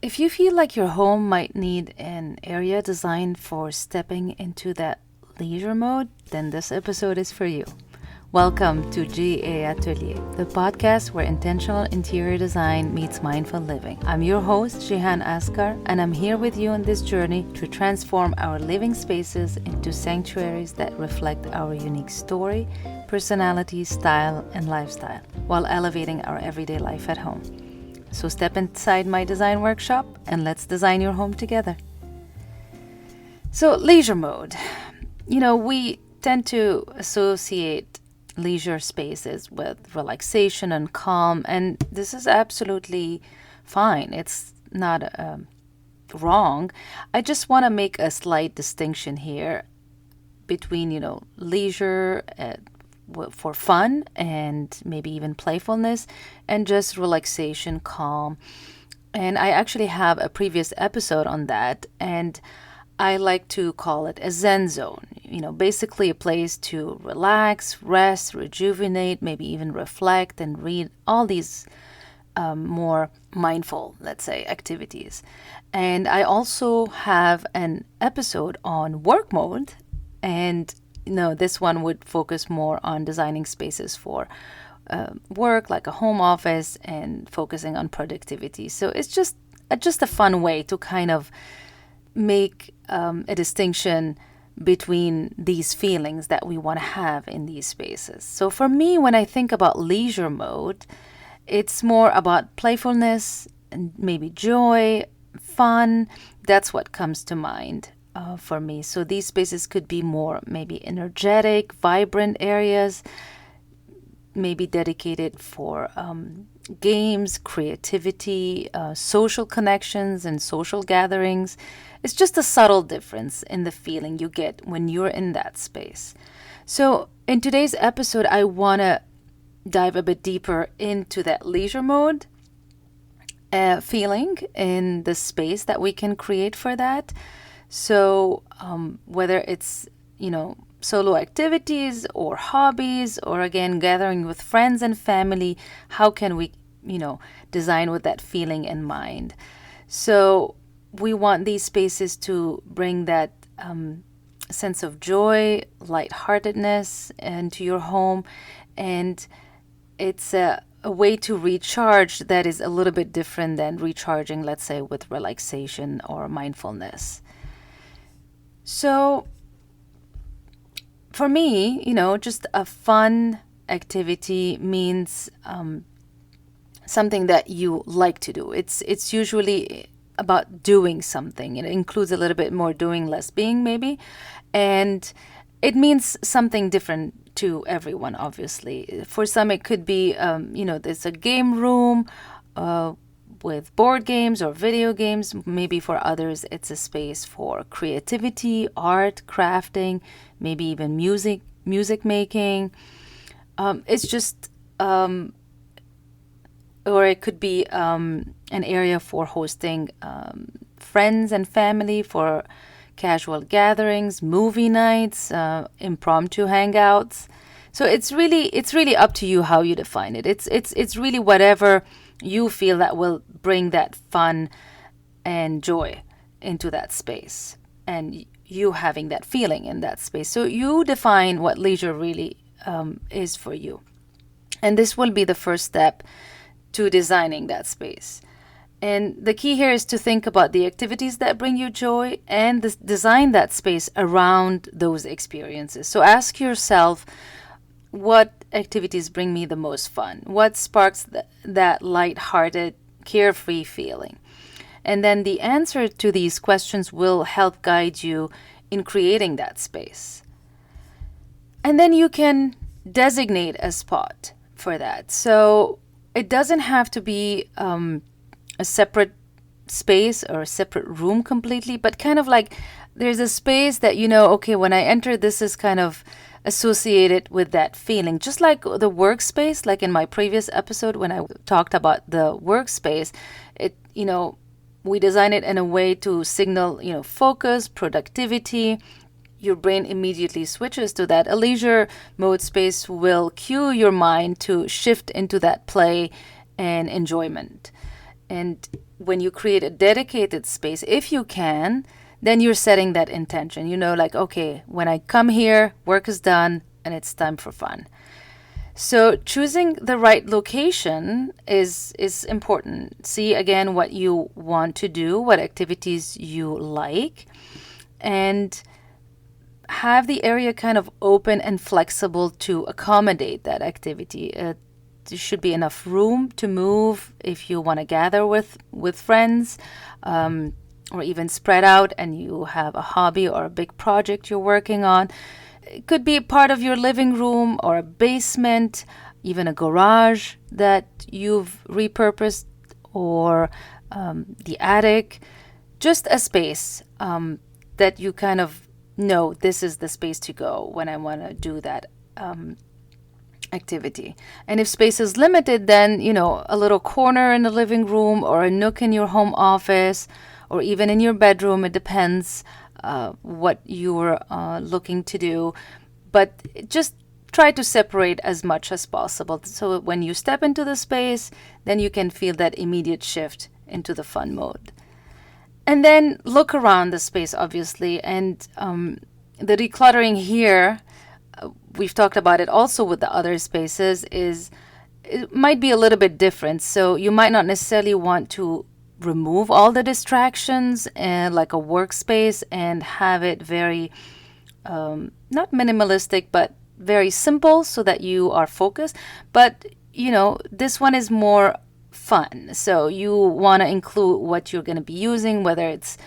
If you feel like your home might need an area designed for stepping into that leisure mode, then this episode is for you. Welcome to GA Atelier, the podcast where intentional interior design meets mindful living. I'm your host, Jihan Askar, and I'm here with you on this journey to transform our living spaces into sanctuaries that reflect our unique story, personality, style, and lifestyle, while elevating our everyday life at home. So step inside my design workshop and let's design your home together. So, leisure mode. We tend to associate leisure spaces with relaxation and calm, and this is absolutely fine. It's not wrong. I just want to make a slight distinction here between, leisure for fun and maybe even playfulness and just relaxation, calm. And I actually have a previous episode on that, and I like to call it a Zen zone. Basically a place to relax, rest, rejuvenate, maybe even reflect and read all these more mindful, let's say, activities. And I also have an episode on work mode, and this one would focus more on designing spaces for work, like a home office, and focusing on productivity. So it's just a fun way to kind of make a distinction between these feelings that we want to have in these spaces. So for me, when I think about leisure mode, it's more about playfulness and maybe joy, fun. That's what comes to mind for me. So these spaces could be more maybe energetic, vibrant areas, maybe dedicated for games, creativity, social connections, and social gatherings. It's just a subtle difference in the feeling you get when you're in that space. So, in today's episode, I want to dive a bit deeper into that leisure mode feeling in the space that we can create for that. So, whether it's, solo activities or hobbies, or again, gathering with friends and family, how can we, design with that feeling in mind? So, we want these spaces to bring that sense of joy, lightheartedness into your home. And it's a way to recharge that is a little bit different than recharging, let's say, with relaxation or mindfulness. So, for me, just a fun activity means something that you like to do. It's usually about doing something. It includes a little bit more doing, less being, maybe. And it means something different to everyone, obviously. For some, it could be, there's a game room with board games or video games. Maybe for others, it's a space for creativity, art, crafting, maybe even music making. It's just or it could be an area for hosting friends and family for casual gatherings, movie nights, impromptu hangouts. So it's really up to you how you define it. It's really whatever you feel that will bring that fun and joy into that space, and you having that feeling in that space. So you define what leisure really is for you, and this will be the first step to designing that space. And the key here is to think about the activities that bring you joy and design that space around those experiences. So ask yourself, what activities bring me the most fun? What sparks that light-hearted, carefree feeling? And then the answer to these questions will help guide you in creating that space. And then you can designate a spot for that. So it doesn't have to be a separate space or a separate room completely, but kind of like there's a space that, okay, when I enter, this is kind of associated with that feeling. Just like the workspace, like in my previous episode when I talked about the workspace, we design it in a way to signal, focus, productivity. Your brain immediately switches to that. A leisure mode space will cue your mind to shift into that play and enjoyment. And when you create a dedicated space, if you can, then you're setting that intention. You know, like, okay, when I come here, work is done and it's time for fun. So choosing the right location is important. See again what you want to do, what activities you like, and have the area kind of open and flexible to accommodate that activity. There should be enough room to move if you want to gather with friends, or even spread out and you have a hobby or a big project you're working on. It could be part of your living room or a basement, even a garage that you've repurposed, or the attic. Just a space that you kind of know this is the space to go when I want to do that activity. And if space is limited, then, a little corner in the living room or a nook in your home office or even in your bedroom. It depends what you're looking to do. But just try to separate as much as possible. So when you step into the space, then you can feel that immediate shift into the fun mode. And then look around the space, obviously. And the decluttering here, we've talked about it also with the other spaces, it might be a little bit different. So you might not necessarily want to remove all the distractions and like a workspace and have it very, not minimalistic, but very simple so that you are focused. But, this one is more fun. So you want to include what you're going to be using, whether it's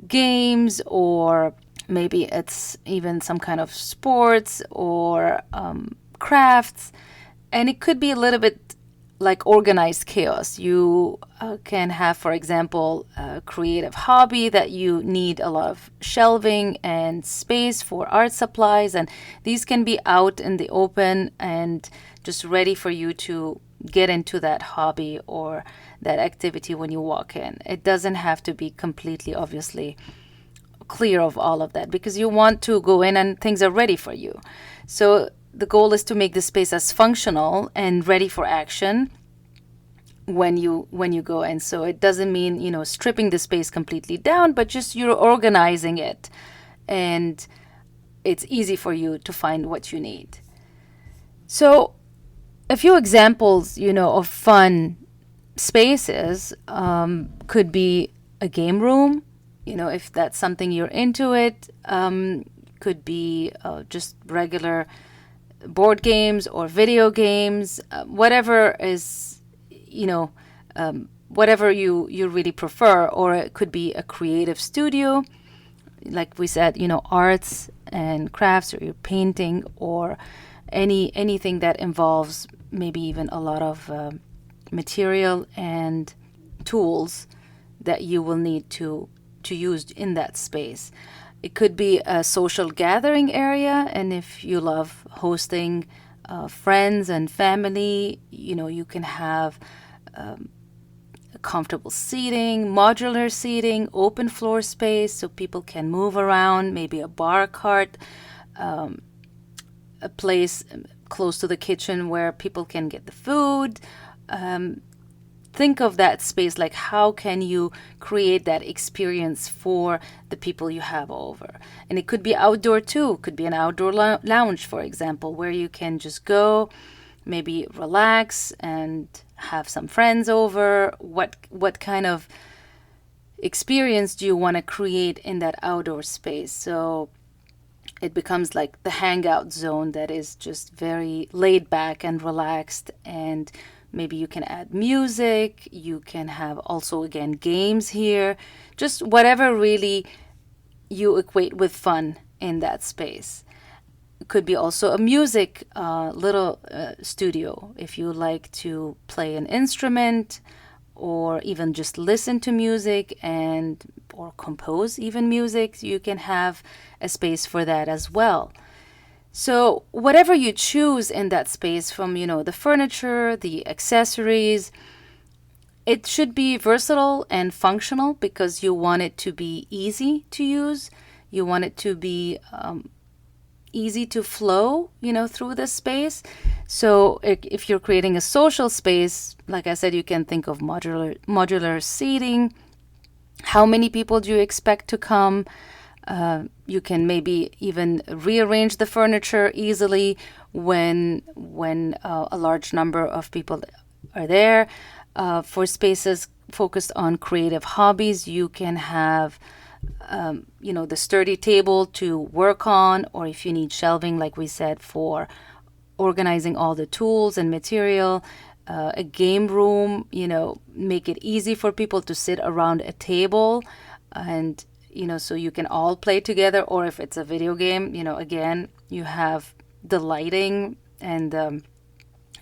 games or maybe it's even some kind of sports or crafts. And it could be a little bit like organized chaos. You can have, for example, a creative hobby that you need a lot of shelving and space for art supplies. And these can be out in the open and just ready for you to get into that hobby or that activity when you walk in. It doesn't have to be completely, obviously, clear of all of that, because you want to go in and things are ready for you. So the goal is to make the space as functional and ready for action when you go in. So it doesn't mean, stripping the space completely down, but just you're organizing it and it's easy for you to find what you need. So a few examples, of fun spaces could be a game room, if that's something you're into it. Could be just regular board games or video games, whatever is, whatever you really prefer. Or it could be a creative studio, like we said, arts and crafts, or you're painting, or anything that involves maybe even a lot of material and tools that you will need to use in that space. It could be a social gathering area, and if you love hosting friends and family, you can have comfortable seating, modular seating, open floor space so people can move around, maybe a bar cart, a place close to the kitchen where people can get the food. Think of that space, like how can you create that experience for the people you have over. And it could be outdoor too. It could be an outdoor lounge, for example, where you can just go, maybe relax and have some friends over. What kind of experience do you want to create in that outdoor space? So it becomes like the hangout zone that is just very laid back and relaxed. And maybe you can add music. You can have also, again, games here. Just whatever really you equate with fun in that space. It could be also a music little studio. If you like to play an instrument or even just listen to music or compose even music, you can have a space for that as well. So whatever you choose in that space, from, the furniture, the accessories, it should be versatile and functional, because you want it to be easy to use. You want it to be easy to flow, through the space. So if you're creating a social space, like I said, you can think of modular seating. How many people do you expect to come? You can maybe even rearrange the furniture easily when a large number of people are there. For spaces focused on creative hobbies, you can have the sturdy table to work on, or if you need shelving, like we said, for organizing all the tools and material. A game room, make it easy for people to sit around a table, and so you can all play together. Or if it's a video game, again, you have the lighting and the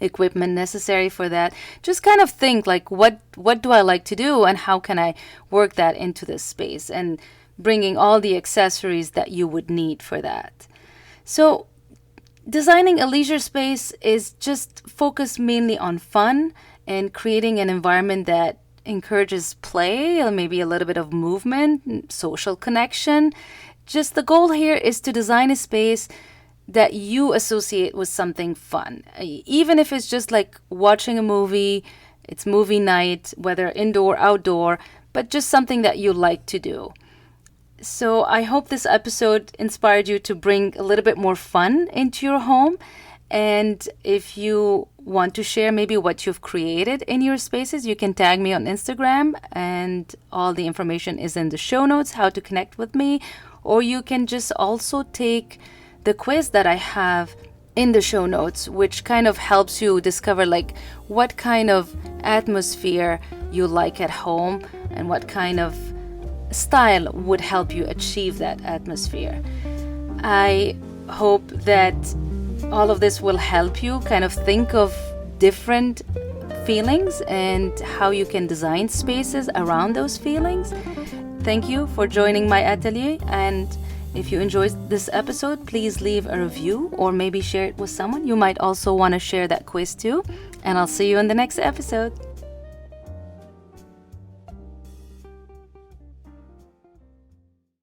equipment necessary for that. Just kind of think like, what do I like to do, and how can I work that into this space, and bringing all the accessories that you would need for that. So designing a leisure space is just focused mainly on fun and creating an environment that encourages play, or maybe a little bit of movement, social connection. Just the goal here is to design a space that you associate with something fun. Even if it's just like watching a movie, it's movie night, whether indoor, outdoor, but just something that you like to do. So I hope this episode inspired you to bring a little bit more fun into your home. And if you want to share maybe what you've created in your spaces, you can tag me on Instagram, and all the information is in the show notes, how to connect with me. Or you can just also take the quiz that I have in the show notes, which kind of helps you discover like what kind of atmosphere you like at home and what kind of style would help you achieve that atmosphere. I hope that all of this will help you kind of think of different feelings and how you can design spaces around those feelings. Thank you for joining my atelier, and if you enjoyed this episode, please leave a review or maybe share it with someone. You might also want to share that quiz too, and I'll see you in the next episode.